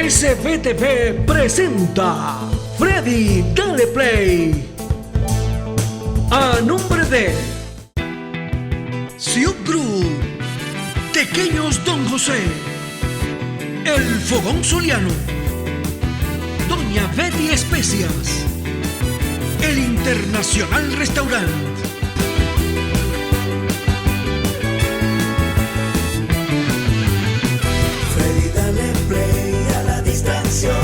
SBTV presenta Freddy Dale Play a nombre de Siup Group, Tequeños Don José, El Fogón Zuliano, Doña Betty Especias, El Internacional Restaurant. Freddy, dale play a la distracción,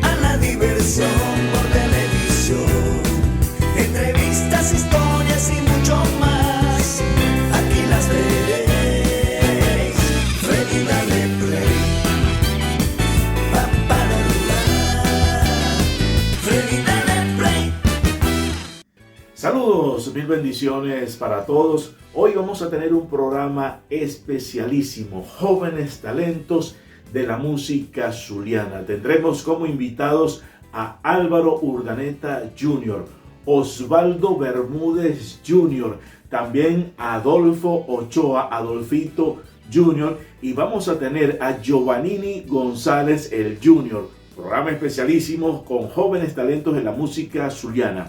a la diversión por televisión. Entrevistas, historias y mucho más, aquí las veréis. Freddy, dale play. Freddy, dale play. Saludos, mil bendiciones para todos. Hoy vamos a tener un programa especialísimo, jóvenes talentos de la música zuliana. Tendremos como invitados a Álvaro Urdaneta Jr., Osvaldo Bermúdez Jr., también a Adolfo Ochoa, Adolfito Jr., y vamos a tener a Giovannini González el Jr., programa especialísimo con jóvenes talentos de la música zuliana.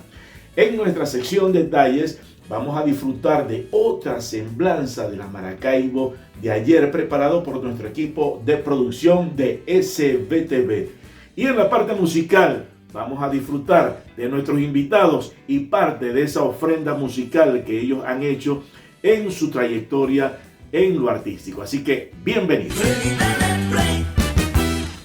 En nuestra sección Detalles vamos a disfrutar de otra semblanza de la Maracaibo de ayer, preparado por nuestro equipo de producción de SBTV. Y en la parte musical vamos a disfrutar de nuestros invitados y parte de esa ofrenda musical que ellos han hecho en su trayectoria en lo artístico. Así que bienvenidos.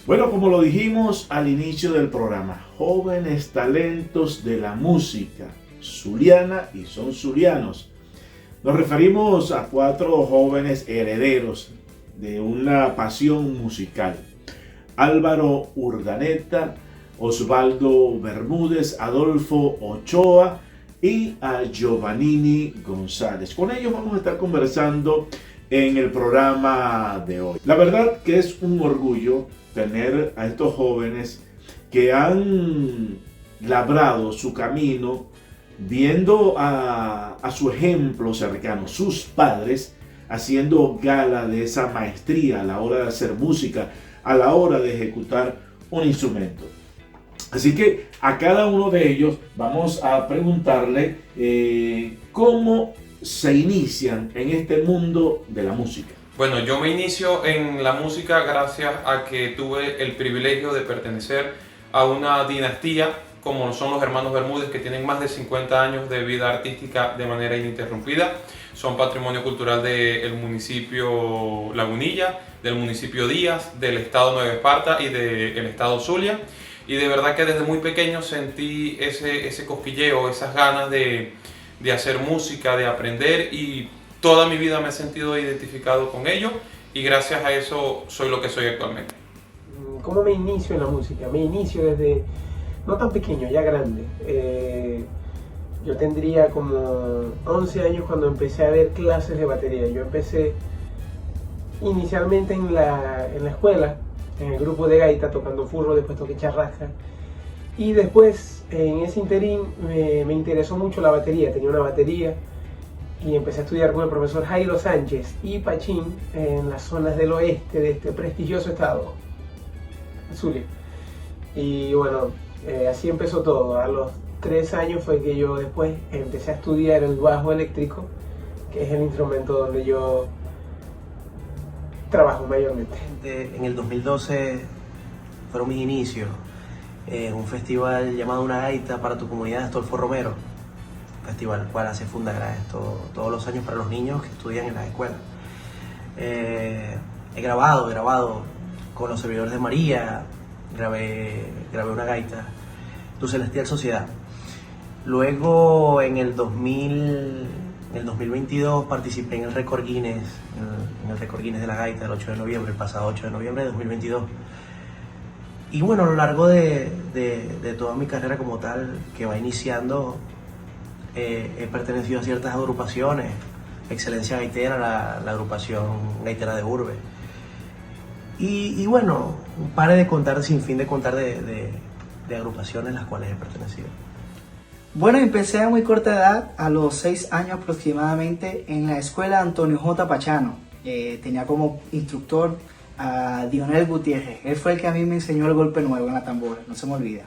Bueno, como lo dijimos al inicio del programa, jóvenes talentos de la música zuliana y son zulianos. Nos referimos a 4 jóvenes herederos de una pasión musical: Álvaro Urdaneta, Osvaldo Bermúdez, Adolfo Ochoa y a Giovannini González. Con ellos vamos a estar conversando en el programa de hoy. La verdad que es un orgullo tener a estos jóvenes que han labrado su camino viendo a su ejemplo cercano, sus padres, haciendo gala de esa maestría a la hora de hacer música, a la hora de ejecutar un instrumento. Así que a cada uno de ellos vamos a preguntarle cómo se inician en este mundo de la música. Bueno, yo me inicio en la música gracias a que tuve el privilegio de pertenecer a una dinastía como son los hermanos Bermúdez, que tienen más de 50 años de vida artística de manera ininterrumpida. Son patrimonio cultural del municipio Lagunilla, del municipio Díaz, del estado Nueva Esparta y del estado Zulia. Y de verdad que desde muy pequeño sentí ese cosquilleo, esas ganas de hacer música, de aprender, y toda mi vida me he sentido identificado con ello, y gracias a eso soy lo que soy actualmente. ¿Cómo me inicio en la música? Me inicio desde no tan pequeño, ya grande. Yo tendría como 11 años cuando empecé a ver clases de batería. Yo empecé inicialmente en la escuela, en el grupo de gaita, tocando furro, después toqué charrasca. Y después, en ese interín, me interesó mucho la batería. Tenía una batería y empecé a estudiar con el profesor Jairo Sánchez y Pachín en las zonas del oeste de este prestigioso estado, Zulia. Y bueno, así empezó todo. A los 3 años fue que yo después empecé a estudiar el bajo eléctrico, que es el instrumento donde yo trabajo mayormente. En el 2012 fueron mis inicios en un festival llamado Una Gaita para tu Comunidad, Astolfo Romero, festival el cual hace Fundagra todos los años para los niños que estudian en las escuelas. He grabado con los Servidores de María, grabé una gaita, Tu Celestial Sociedad. Luego en el 2022 participé en el Récord Guinness, en el Récord Guinness de la gaita el 8 de noviembre, el pasado 8 de noviembre de 2022. Y bueno, a lo largo de toda mi carrera como tal, que va iniciando, he pertenecido a ciertas agrupaciones. Excelencia Gaitera, la agrupación gaitera de Urbe. Y bueno, pare de contar, sin fin de contar de agrupaciones a las cuales he pertenecido. Bueno, empecé a muy corta edad, a los 6 años aproximadamente, en la escuela Antonio J. Pachano. Tenía como instructor a Dionel Gutiérrez. Él fue el que a mí me enseñó el golpe nuevo en la tambora, no se me olvida.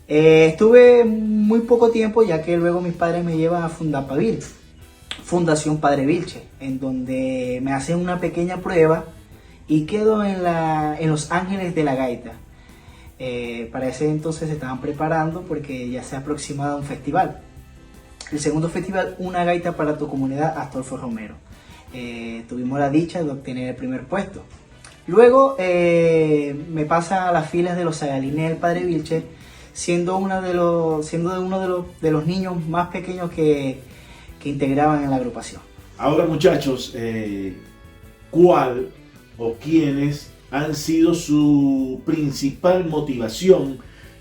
Estuve muy poco tiempo, ya que luego mis padres me llevan a Fundapavil, Fundación Padre Vilche, en donde me hacen una pequeña prueba y quedo en Los Ángeles de la Gaita. Para ese entonces se estaban preparando porque ya se aproximaba un festival. El segundo festival, Una Gaita para tu Comunidad, Astolfo Romero. Tuvimos la dicha de obtener el primer puesto. Luego me pasa a las filas de los Sagalines del Padre Vilche, siendo uno de los niños más pequeños que integraban en la agrupación. Ahora, muchachos, ¿cuál o quiénes han sido su principal motivación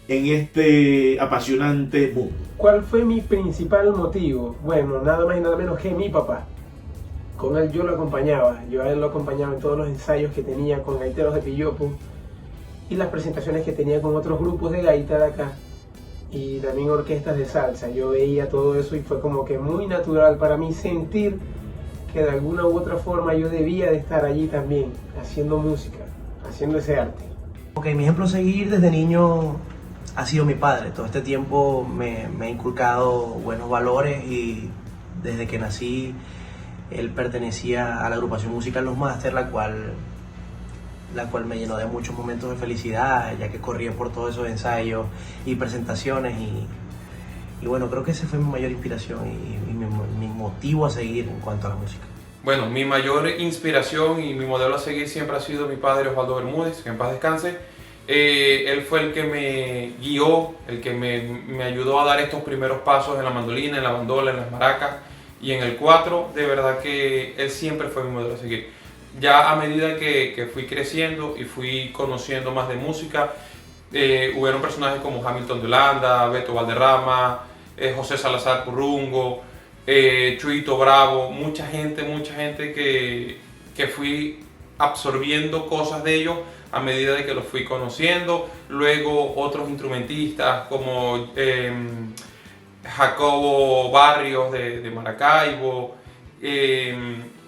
en este apasionante mundo? ¿Cuál fue mi principal motivo? Bueno, nada más y nada menos que mi papá. Con él yo lo acompañaba, yo a él lo acompañaba en todos los ensayos que tenía con gaiteros de Pillopo y las presentaciones que tenía con otros grupos de gaita de acá y también orquestas de salsa. Yo veía todo eso y fue como que muy natural para mí sentir que de alguna u otra forma yo debía de estar allí también, haciendo música, haciendo ese arte. Ok, mi ejemplo a seguir desde niño ha sido mi padre. Todo este tiempo me ha inculcado buenos valores y desde que nací él pertenecía a la agrupación musical Los Masters, la cual me llenó de muchos momentos de felicidad, ya que corría por todos esos ensayos y presentaciones y bueno, creo que esa fue mi mayor inspiración y mi motivo a seguir en cuanto a la música. Bueno, mi mayor inspiración y mi modelo a seguir siempre ha sido mi padre Osvaldo Bermúdez, que en paz descanse. Él fue el que me guió, el que me ayudó a dar estos primeros pasos en la mandolina, en la bandola, en las maracas y en el cuatro. De verdad que él siempre fue mi modelo a seguir. Ya a medida que fui creciendo y fui conociendo más de música, hubieron personajes como Hamilton de Holanda, Beto Valderrama, José Salazar Currungo, Chuito Bravo, mucha gente que fui absorbiendo cosas de ellos a medida de que los fui conociendo. Luego otros instrumentistas como Jacobo Barrios de Maracaibo,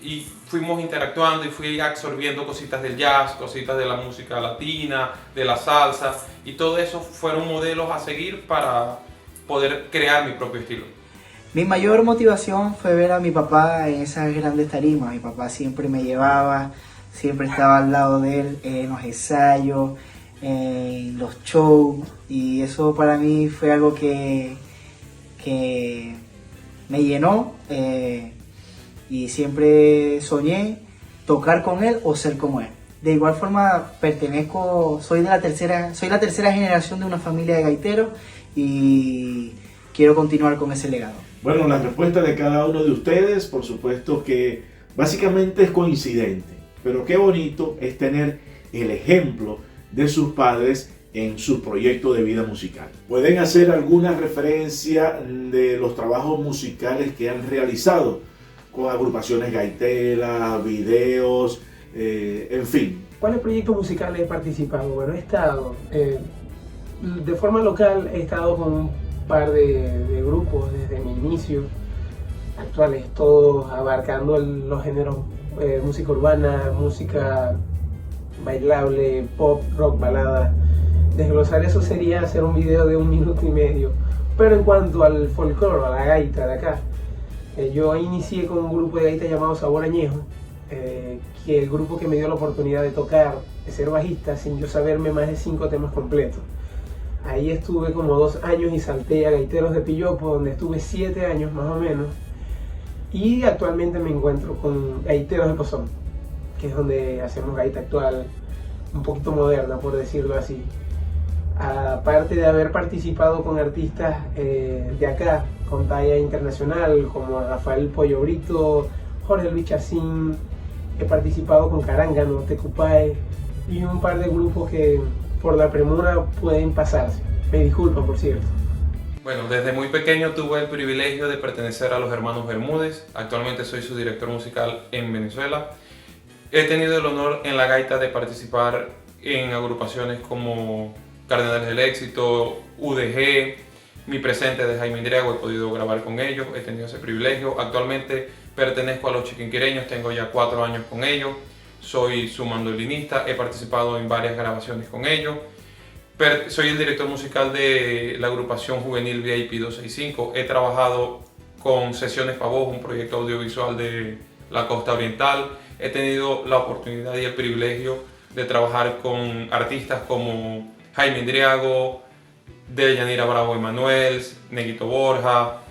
y fuimos interactuando y fui absorbiendo cositas del jazz, cositas de la música latina, de la salsa, y todo eso fueron modelos a seguir para poder crear mi propio estilo. Mi mayor motivación fue ver a mi papá en esas grandes tarimas. Mi papá siempre me llevaba, siempre estaba al lado de él en los ensayos, en los shows, y eso para mí fue algo que me llenó, y siempre soñé tocar con él o ser como él. De igual forma soy la tercera generación de una familia de gaiteros y quiero continuar con ese legado. Bueno, la respuesta de cada uno de ustedes, por supuesto que básicamente es coincidente, pero qué bonito es tener el ejemplo de sus padres en su proyecto de vida musical. ¿Pueden hacer alguna referencia de los trabajos musicales que han realizado con agrupaciones gaiteras, videos, en fin? ¿Cuáles proyectos musicales he participado? Bueno, he estado de forma local, he estado con un par de grupos desde mi inicio, actuales, todos abarcando los géneros música urbana, música bailable, pop, rock, balada. Desglosar eso sería hacer un video de 1 minuto y medio. Pero en cuanto al folclore, a la gaita de acá, yo inicié con un grupo de gaita llamado Sabor Añejo, que el grupo que me dio la oportunidad de tocar, de ser bajista, sin yo saberme más de 5 temas completos. Ahí estuve como 2 años y salté a Gaiteros de Pillopo, donde estuve 7 años más o menos. Y actualmente me encuentro con Gaiteros de Pozón, que es donde hacemos gaita actual, un poquito moderna, por decirlo así. Aparte de haber participado con artistas de acá, con talla internacional, como Rafael Pollo Brito, Jorge Luis Chacín, he participado con Carángano, Tecupae y un par de grupos que por la premura pueden pasarse. Me disculpo, por cierto. Bueno, desde muy pequeño tuve el privilegio de pertenecer a los hermanos Bermúdez. Actualmente soy su director musical en Venezuela. He tenido el honor en la gaita de participar en agrupaciones como Cardenales del Éxito, UDG, Mi Presente de Jaime Indriago, he podido grabar con ellos, he tenido ese privilegio. Actualmente pertenezco a los Chiquinquireños, tengo ya 4 años con ellos. soy su mandolinista, he participado en varias grabaciones con ellos. Soy el director musical de la agrupación juvenil VIP 265. He trabajado con Sesiones Pa' Voz, un proyecto audiovisual de la costa oriental. He tenido la oportunidad y el privilegio de trabajar con artistas como Jaime Indriago, Deyanira Bravo Emanuel, Neguito Borja.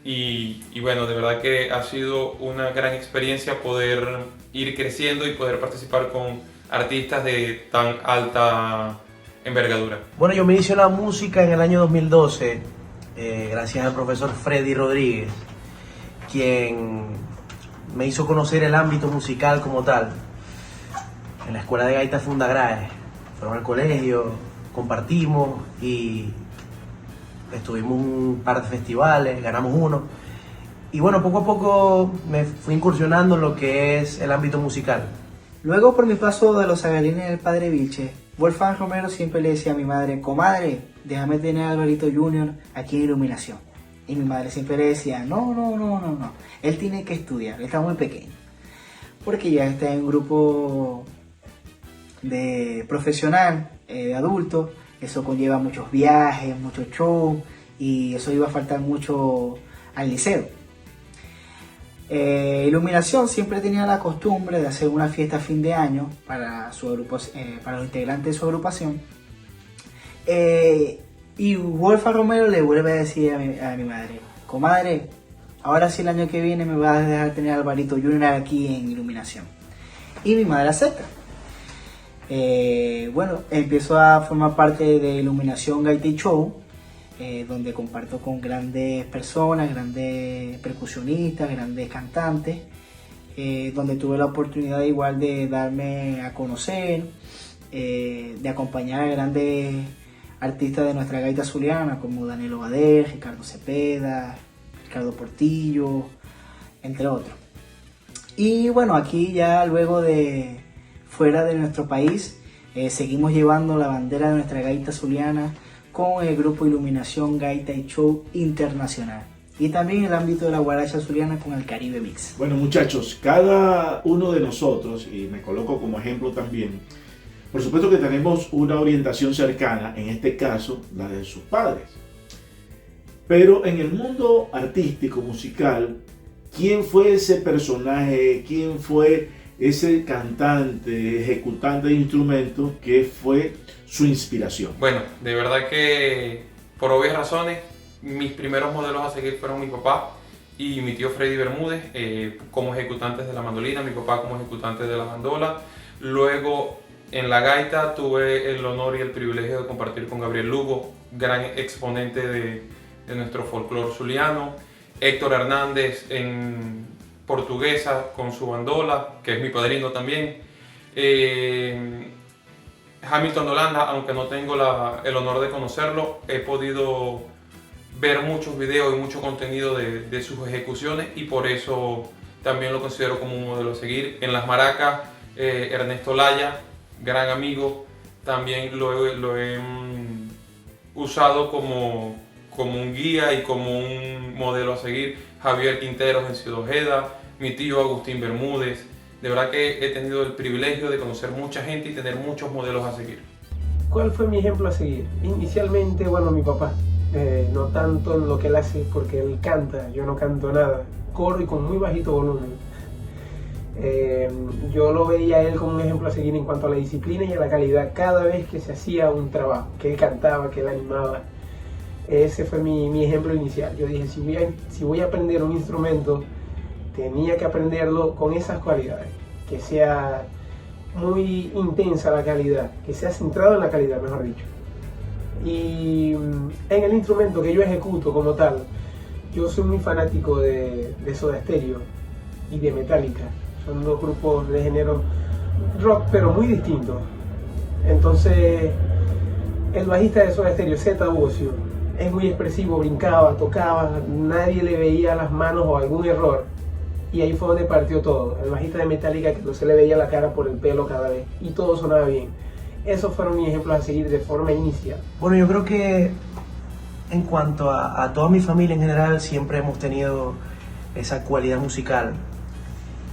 Y bueno, de verdad que ha sido una gran experiencia poder ir creciendo y poder participar con artistas de tan alta envergadura. Bueno, yo me inicio en la música en el año 2012, gracias al profesor Freddy Rodríguez, quien me hizo conocer el ámbito musical como tal. En la escuela de gaita Fundagrae, fueron al colegio, compartimos y estuvimos un par de festivales, ganamos uno. Y bueno, poco a poco me fui incursionando en lo que es el ámbito musical. Luego, por mi paso de los Zagalines del Padre Vilche, Wolfgang Romero siempre le decía a mi madre: comadre, déjame tener a Alvarito Junior aquí en iluminación. Y mi madre siempre le decía: no, él tiene que estudiar, él está muy pequeño. Porque ya está en un grupo de profesional, de adultos, eso conlleva muchos viajes, muchos shows, y eso iba a faltar mucho al liceo. Iluminación siempre tenía la costumbre de hacer una fiesta a fin de año para para los integrantes de su agrupación. Y Wolfgang Romero le vuelve a decir a mi madre: comadre, ahora sí el año que viene me vas a dejar tener a Alvarito Junior aquí en iluminación. Y mi madre acepta. Bueno, empiezo a formar parte de Iluminación Gaita y Show, donde comparto con grandes personas, grandes percusionistas, grandes cantantes, donde tuve la oportunidad igual de darme a conocer, de acompañar a grandes artistas de nuestra gaita zuliana como Daniel Ovader, Ricardo Cepeda, Ricardo Portillo, entre otros. Y bueno, aquí ya luego de fuera de nuestro país, seguimos llevando la bandera de nuestra gaita zuliana con el grupo Iluminación Gaita y Show Internacional. Y también el ámbito de la guaracha zuliana con el Caribe Mix. Bueno, muchachos, cada uno de nosotros, y me coloco como ejemplo también, por supuesto que tenemos una orientación cercana, en este caso la de sus padres. Pero en el mundo artístico, musical, ¿quién fue ese personaje? ¿Quién fue ese cantante, ejecutante de instrumentos que fue su inspiración? Bueno, de verdad que por obvias razones, mis primeros modelos a seguir fueron mi papá y mi tío Freddy Bermúdez como ejecutantes de la mandolina, mi papá como ejecutante de la bandola. Luego en la gaita tuve el honor y el privilegio de compartir con Gabriel Lugo, gran exponente de nuestro folclore zuliano. Héctor Hernández en Portuguesa con su bandola, que es mi padrino también. Hamilton Holanda, aunque no tengo el honor de conocerlo, he podido ver muchos videos y mucho contenido de sus ejecuciones y por eso también lo considero como un modelo a seguir. En las maracas, Ernesto Laya, gran amigo, también lo he usado como un guía y como un modelo a seguir. Javier Quinteros en Ciudad Ojeda, mi tío Agustín Bermúdez. De verdad que he tenido el privilegio de conocer mucha gente y tener muchos modelos a seguir. ¿Cuál fue mi ejemplo a seguir? Inicialmente, bueno, mi papá. No tanto en lo que él hace, porque él canta, yo no canto nada. Coro y con muy bajito volumen. Yo lo veía a él como un ejemplo a seguir en cuanto a la disciplina y a la calidad cada vez que se hacía un trabajo, que él cantaba, que él animaba. Ese fue mi ejemplo inicial. Yo dije, si voy a aprender un instrumento, tenía que aprenderlo con esas cualidades, que sea muy intensa la calidad, que sea centrado en la calidad, mejor dicho. Y en el instrumento que yo ejecuto como tal, yo soy muy fanático de Soda Stereo y de Metallica. Son dos grupos de género rock, pero muy distintos. Entonces, el bajista de Soda Stereo, Zeta Bosio, es muy expresivo, brincaba, tocaba, nadie le veía las manos o algún error. Y ahí fue donde partió todo. El bajista de Metallica, que no se le veía la cara por el pelo cada vez, y todo sonaba bien. Esos fueron mis ejemplos a seguir de forma inicial. Bueno, yo creo que en cuanto a toda mi familia en general, siempre hemos tenido esa cualidad musical.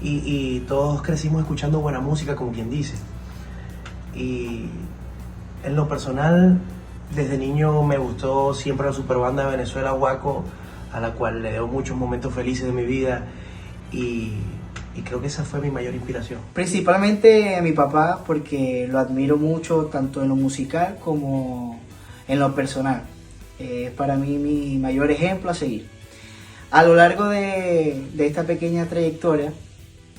y todos crecimos escuchando buena música, como quien dice. Y en lo personal, desde niño me gustó siempre la superbanda de Venezuela, Guaco, a la cual le debo muchos momentos felices de mi vida, y creo que esa fue mi mayor inspiración. Principalmente a mi papá, porque lo admiro mucho tanto en lo musical como en lo personal. Para mí mi mayor ejemplo a seguir. A lo largo de esta pequeña trayectoria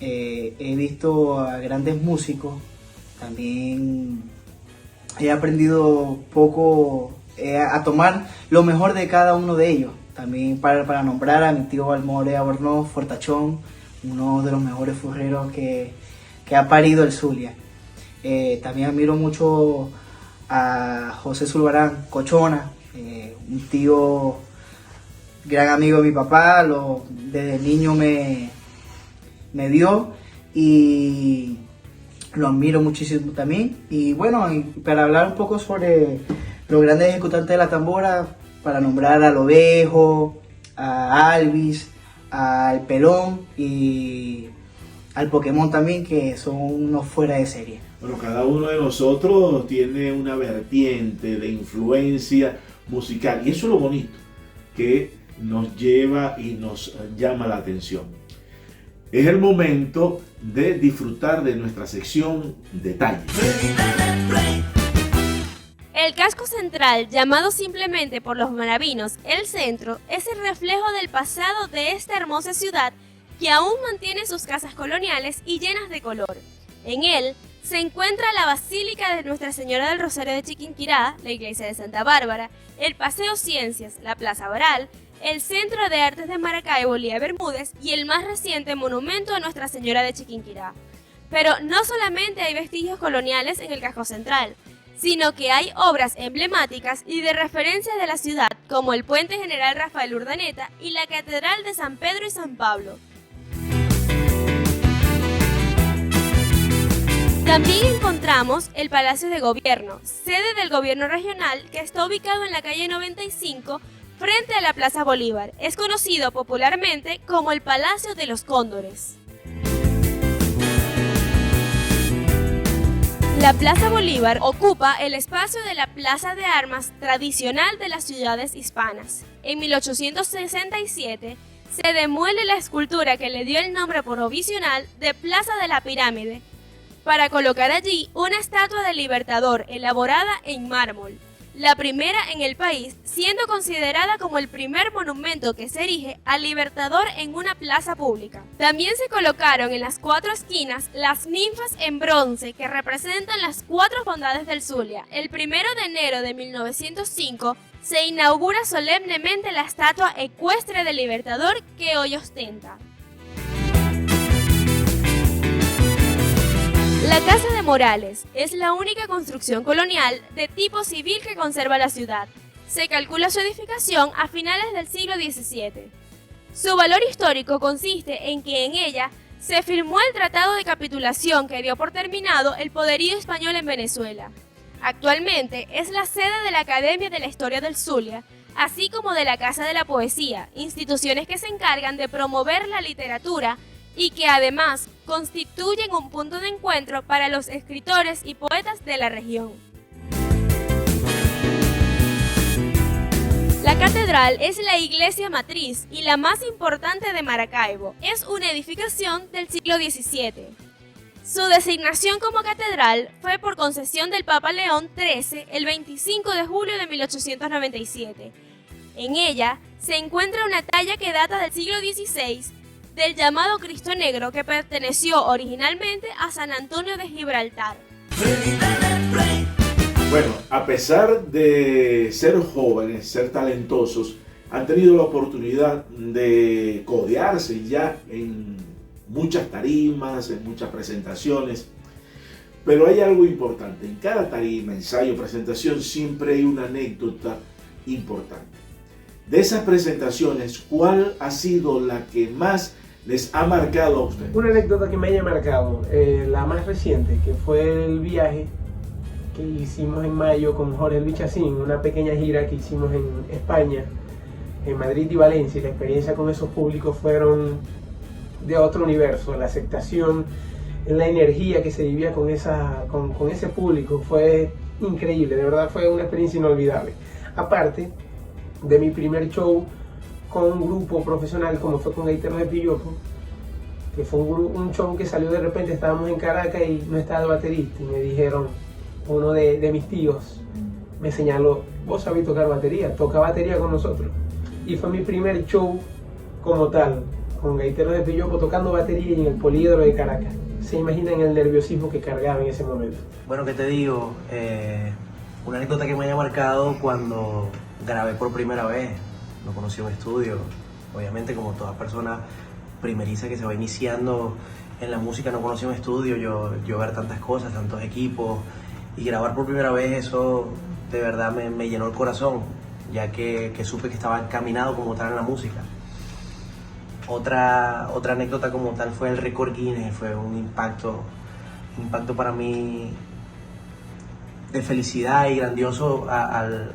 he visto a grandes músicos, también he aprendido poco a tomar lo mejor de cada uno de ellos. También para nombrar a mi tío Almorea Bornó, Fortachón, uno de los mejores furreros que ha parido el Zulia. También admiro mucho a José Zulbarán, Cochona, un tío, gran amigo de mi papá, desde niño me dio y lo admiro muchísimo también. Y bueno, para hablar un poco sobre los grandes ejecutantes de la tambora, para nombrar al Ovejo, a Alvis, al Pelón y al Pokémon también, que son unos fuera de serie. Bueno, cada uno de nosotros tiene una vertiente de influencia musical y eso es lo bonito que nos lleva y nos llama la atención. Es el momento de disfrutar de nuestra sección Detalle. El casco central, llamado simplemente por los maravinos el centro, es el reflejo del pasado de esta hermosa ciudad que aún mantiene sus casas coloniales y llenas de color. En él se encuentra la Basílica de Nuestra Señora del Rosario de Chiquinquirá, la Iglesia de Santa Bárbara, el Paseo Ciencias, la Plaza Baral, el Centro de Artes de Maracaibo, Lía Bermúdez y el más reciente monumento a Nuestra Señora de Chiquinquirá. Pero no solamente hay vestigios coloniales en el casco central, sino que hay obras emblemáticas y de referencia de la ciudad, como el Puente General Rafael Urdaneta y la Catedral de San Pedro y San Pablo. También encontramos el Palacio de Gobierno, sede del gobierno regional, que está ubicado en la calle 95, frente a la Plaza Bolívar. Es conocido popularmente como el Palacio de los Cóndores. La Plaza Bolívar ocupa el espacio de la Plaza de Armas tradicional de las ciudades hispanas. En 1867 se demuele la escultura que le dio el nombre provisional de Plaza de la Pirámide, para colocar allí una estatua del Libertador elaborada en mármol, la primera en el país, siendo considerada como el primer monumento que se erige al Libertador en una plaza pública. También se colocaron en las 4 esquinas las ninfas en bronce que representan las 4 bondades del Zulia. El 1 de enero de 1905 se inaugura solemnemente la estatua ecuestre del Libertador que hoy ostenta. La Casa de Morales es la única construcción colonial de tipo civil que conserva la ciudad. Se calcula su edificación a finales del siglo XVII. Su valor histórico consiste en que en ella se firmó el Tratado de Capitulación que dio por terminado el poderío español en Venezuela. Actualmente es la sede de la Academia de la Historia del Zulia, así como de la Casa de la Poesía, instituciones que se encargan de promover la literatura y que además constituyen un punto de encuentro para los escritores y poetas de la región. La catedral es la iglesia matriz y la más importante de Maracaibo. Es una edificación del siglo XVII. Su designación como catedral fue por concesión del Papa León XIII el 25 de julio de 1897. En ella se encuentra una talla que data del siglo XVI del llamado Cristo Negro, que perteneció originalmente a San Antonio de Gibraltar. Bueno, a pesar de ser jóvenes, ser talentosos, han tenido la oportunidad de codearse ya en muchas tarimas, en muchas presentaciones. Pero hay algo importante, en cada tarima, ensayo, presentación, siempre hay una anécdota importante. De esas presentaciones, ¿cuál ha sido la que más les ha marcado a ustedes? Una anécdota que me haya marcado, la más reciente, que fue el viaje que hicimos en mayo con Jorge Luis Chacín, una pequeña gira que hicimos en España, en Madrid y Valencia. Y la experiencia con esos públicos fueron de otro universo. La aceptación, la energía que se vivía con ese público fue increíble, de verdad fue una experiencia inolvidable. Aparte de mi primer show con un grupo profesional como fue con Gaiteros de Pillopo, que fue un show que salió de repente, estábamos en Caracas y no estaba el baterista y me dijeron, uno de mis tíos me señaló, vos sabés tocar batería, toca batería con nosotros. Y fue mi primer show como tal, con Gaiteros de Pillopo tocando batería en el Poliedro de Caracas. Se imaginan el nerviosismo que cargaba en ese momento. Bueno, ¿qué te digo? Una anécdota que me haya marcado cuando grabé por primera vez. No conocí un estudio. Obviamente, como toda persona primeriza que se va iniciando en la música, no conocí un estudio. Yo ver tantas cosas, tantos equipos y grabar por primera vez, eso de verdad me llenó el corazón, ya que supe que estaba encaminado como tal en la música. Otra anécdota como tal fue el récord Guinness. Fue un impacto para mí de felicidad y grandioso al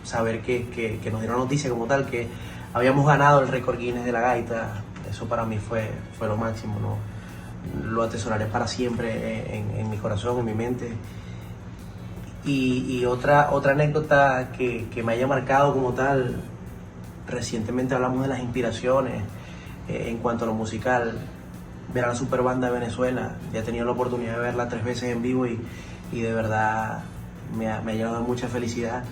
saber que nos dieron noticia como tal, que habíamos ganado el récord Guinness de la gaita. Eso para mí fue lo máximo, ¿no? Lo atesoraré para siempre en mi corazón, en mi mente. Y otra anécdota que me haya marcado como tal, recientemente hablamos de las inspiraciones en cuanto a lo musical. Ver a la Super Banda de Venezuela, ya he tenido la oportunidad de verla 3 veces en vivo y de verdad me ha llenado de mucha felicidad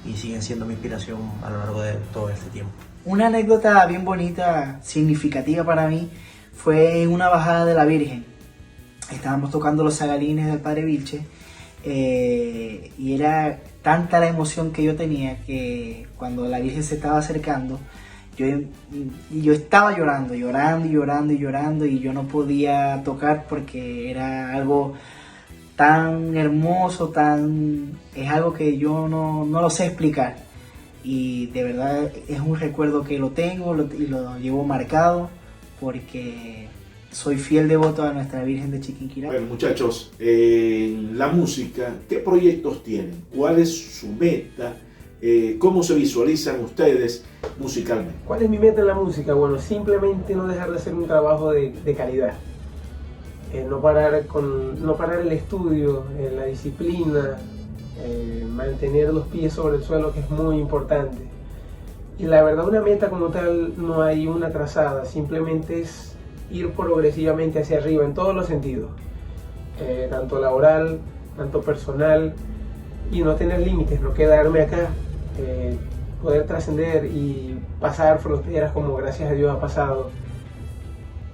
y siguen siendo mi inspiración a lo largo de todo este tiempo. Una anécdota bien bonita, significativa para mí, fue en una bajada de la Virgen. Estábamos tocando los zagalines del Padre Vilche y era tanta la emoción que yo tenía que cuando la Virgen se estaba acercando, yo estaba llorando y yo no podía tocar porque era algo tan hermoso, es algo que yo no lo sé explicar. Y de verdad es un recuerdo que lo tengo y lo llevo marcado porque soy fiel devoto a nuestra Virgen de Chiquinquirá. Bueno, muchachos, en la música, ¿qué proyectos tienen? ¿Cuál es su meta? ¿Cómo se visualizan ustedes musicalmente? ¿Cuál es mi meta en la música? Bueno, simplemente no dejar de hacer un trabajo de calidad. No parar el estudio, la disciplina, mantener los pies sobre el suelo, que es muy importante. Y la verdad, una meta como tal no hay una trazada, simplemente es ir progresivamente hacia arriba en todos los sentidos, tanto laboral, tanto personal, y no tener límites, no quedarme acá, poder trascender y pasar fronteras como gracias a Dios ha pasado.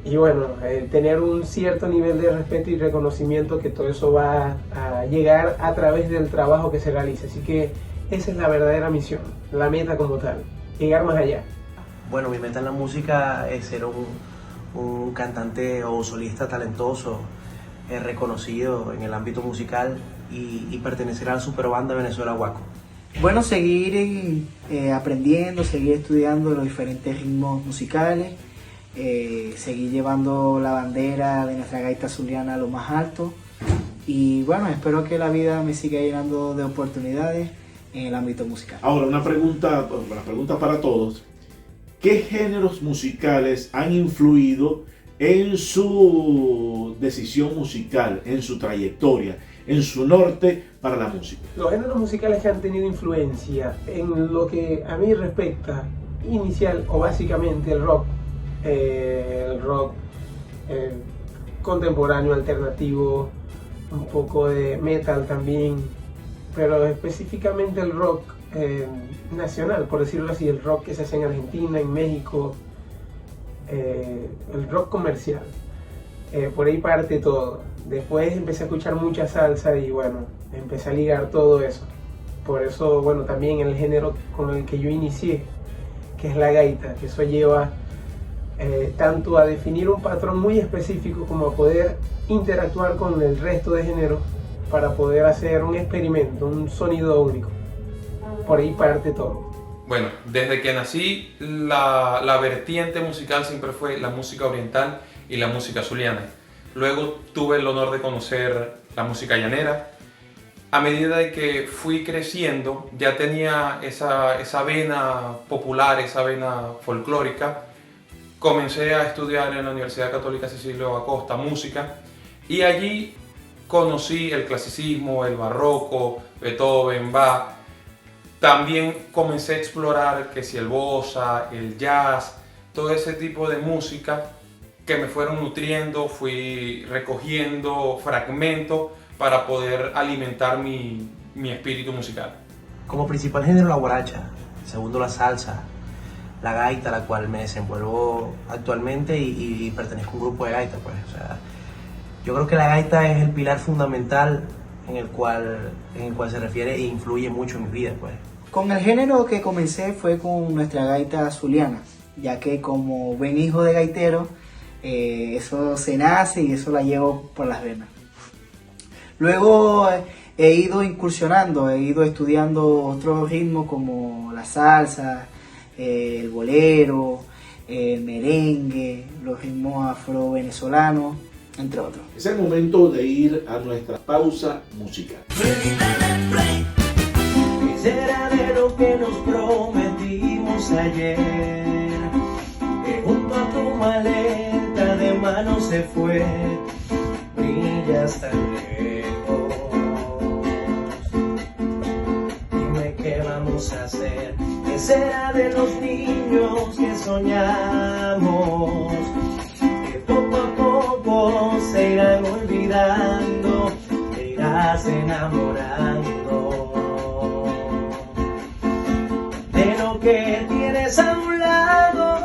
Y bueno, tener un cierto nivel de respeto y reconocimiento, que todo eso va a llegar a través del trabajo que se realiza. Así que esa es la verdadera misión, la meta como tal, llegar más allá. Bueno, mi meta en la música es ser un cantante o solista talentoso, reconocido en el ámbito musical y pertenecer a la Super Banda de Venezuela Guaco. Bueno, seguir aprendiendo, seguir estudiando los diferentes ritmos musicales, seguir llevando la bandera de nuestra gaita zuliana a lo más alto. Y bueno, espero que la vida me siga llenando de oportunidades en el ámbito musical. Ahora, una pregunta para todos. ¿Qué géneros musicales han influido en su decisión musical, en su trayectoria, en su norte para la música? Los géneros musicales que han tenido influencia en lo que a mí respecta, inicial o básicamente el rock contemporáneo, alternativo, un poco de metal también, pero específicamente el rock nacional, por decirlo así, el rock que se hace en Argentina, en México, el rock comercial, por ahí parte todo. Después empecé a escuchar mucha salsa y bueno, empecé a ligar todo eso. Por eso, bueno, también el género con el que yo inicié, que es la gaita, que eso lleva tanto a definir un patrón muy específico como a poder interactuar con el resto de géneros para poder hacer un experimento, un sonido único. Por ahí parte todo. Bueno, desde que nací, la vertiente musical siempre fue la música oriental y la música zuliana. Luego tuve el honor de conocer la música llanera. A medida de que fui creciendo, ya tenía esa vena popular, esa vena folclórica, comencé a estudiar en la Universidad Católica Cecilio Acosta música y allí conocí el clasicismo, el barroco, Beethoven, Bach. También comencé a explorar que si el bossa, el jazz, todo ese tipo de música que me fueron nutriendo, fui recogiendo fragmentos para poder alimentar mi espíritu musical. Como principal género la guaracha, segundo la salsa, la gaita, la cual me desenvuelvo actualmente y pertenezco a un grupo de gaita, pues. O sea, yo creo que la gaita es el pilar fundamental en el cual se refiere e influye mucho en mi vida, pues. Con el género que comencé fue con nuestra gaita zuliana, ya que como buen hijo de gaitero, eso se nace y eso la llevo por las venas. Luego he ido incursionando, he ido estudiando otros ritmos como la salsa, el bolero, el merengue, los ritmos afro-venezolanos, entre otros. Es el momento de ir a nuestra pausa musical. Freddy, dale play. ¿Qué será de lo que nos prometimos ayer? Que junto a tu maleta de mano se fue, brillas tan lejos. Dime qué vamos a hacer. ¿Qué será de los niños que soñamos? Que poco a poco se irán olvidando, te irás enamorando de lo que tienes a un lado.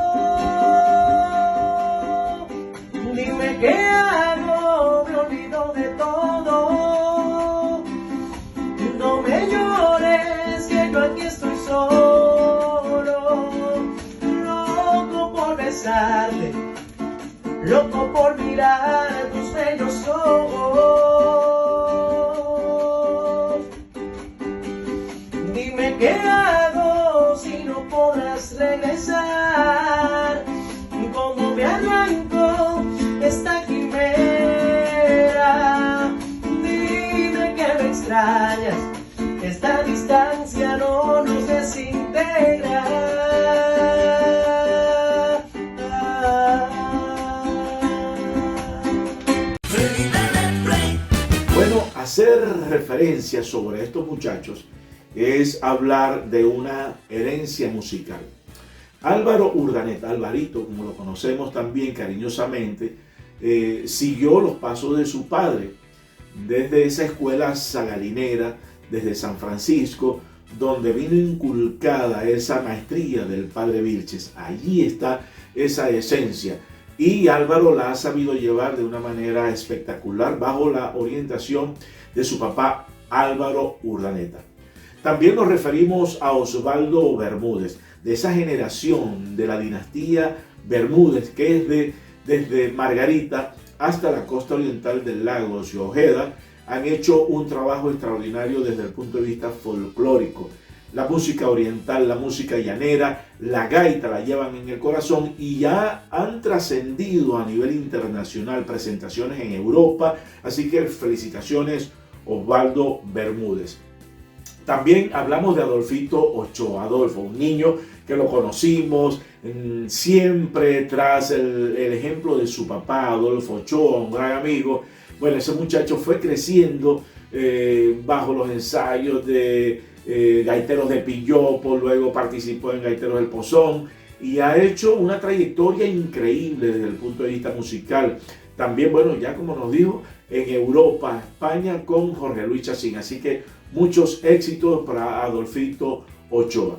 Dime qué hago, me olvido de todo. No me llores, que yo aquí estoy solo, loco por besarte, loco por mirar tus bellos ojos. Dime qué hago si no podrás regresar. ¿Cómo me arranco esta quimera? Dime que me extrañas, que esta distancia no nos desintegra. Freddy, dale play. Bueno, hacer referencia sobre estos muchachos es hablar de una herencia musical. Álvaro Urdaneta, Alvarito, como lo conocemos también cariñosamente, siguió los pasos de su padre desde esa escuela sagalinera, desde San Francisco, donde vino inculcada esa maestría del padre Vilches. Allí está esa esencia. Y Álvaro la ha sabido llevar de una manera espectacular bajo la orientación de su papá Álvaro Urdaneta. También nos referimos a Osvaldo Bermúdez, de esa generación de la dinastía Bermúdez, que es desde Margarita hasta la costa oriental del lago de Ojeda. Han hecho un trabajo extraordinario desde el punto de vista folclórico. La música oriental, la música llanera, la gaita la llevan en el corazón y ya han trascendido a nivel internacional, presentaciones en Europa. Así que felicitaciones, Osvaldo Bermúdez. También hablamos de Adolfito Ochoa. Adolfo, un niño que lo conocimos siempre tras el ejemplo de su papá, Adolfo Ochoa, un gran amigo. Bueno, ese muchacho fue creciendo bajo los ensayos de Gaiteros de Pillopo, luego participó en Gaiteros del Pozón y ha hecho una trayectoria increíble desde el punto de vista musical. También, bueno, ya como nos dijo, en Europa, España, con Jorge Luis Chacín. Así que muchos éxitos para Adolfito Ochoa.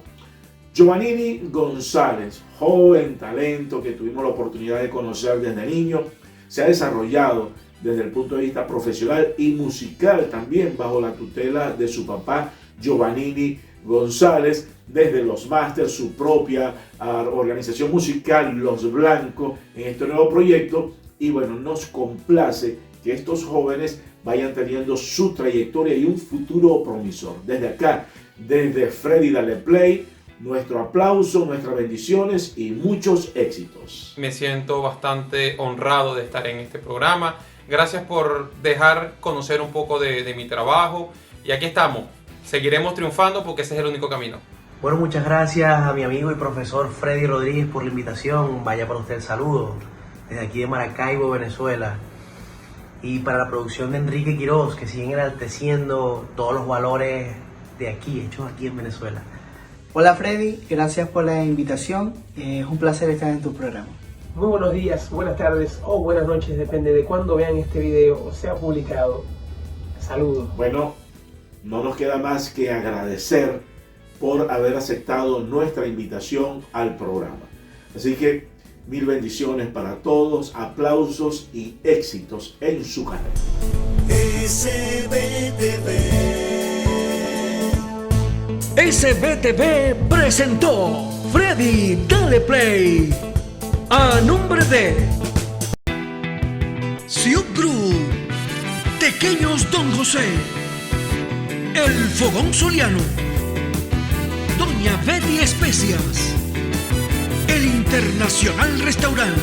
Giovannini González, joven talento que tuvimos la oportunidad de conocer desde niño, se ha desarrollado desde el punto de vista profesional y musical también bajo la tutela de su papá Giovannini González, desde los másters, su propia organización musical, Los Blancos, en este nuevo proyecto. Y bueno, nos complace que estos jóvenes vayan teniendo su trayectoria y un futuro promisor. Desde acá, desde Freddy Dale Play, nuestro aplauso, nuestras bendiciones y muchos éxitos. Me siento bastante honrado de estar en este programa. Gracias por dejar conocer un poco de mi trabajo. Y aquí estamos. Seguiremos triunfando porque ese es el único camino. Bueno, muchas gracias a mi amigo y profesor Freddy Rodríguez por la invitación. Vaya para usted el saludo desde aquí de Maracaibo, Venezuela. Y para la producción de Enrique Quiroz, que siguen enalteciendo todos los valores de aquí, hechos aquí en Venezuela. Hola Freddy, gracias por la invitación. Es un placer estar en tu programa. Muy buenos días, buenas tardes o buenas noches, depende de cuándo vean este video o sea publicado. Saludos. Bueno, no nos queda más que agradecer por haber aceptado nuestra invitación al programa. Así que mil bendiciones para todos, aplausos y éxitos en su carrera. SBTV presentó Freddy Dale Play a nombre de Sioux Group, Tequeños Don José, El Fogón Zuliano, Doña Betty Especias, El Internacional Restaurante,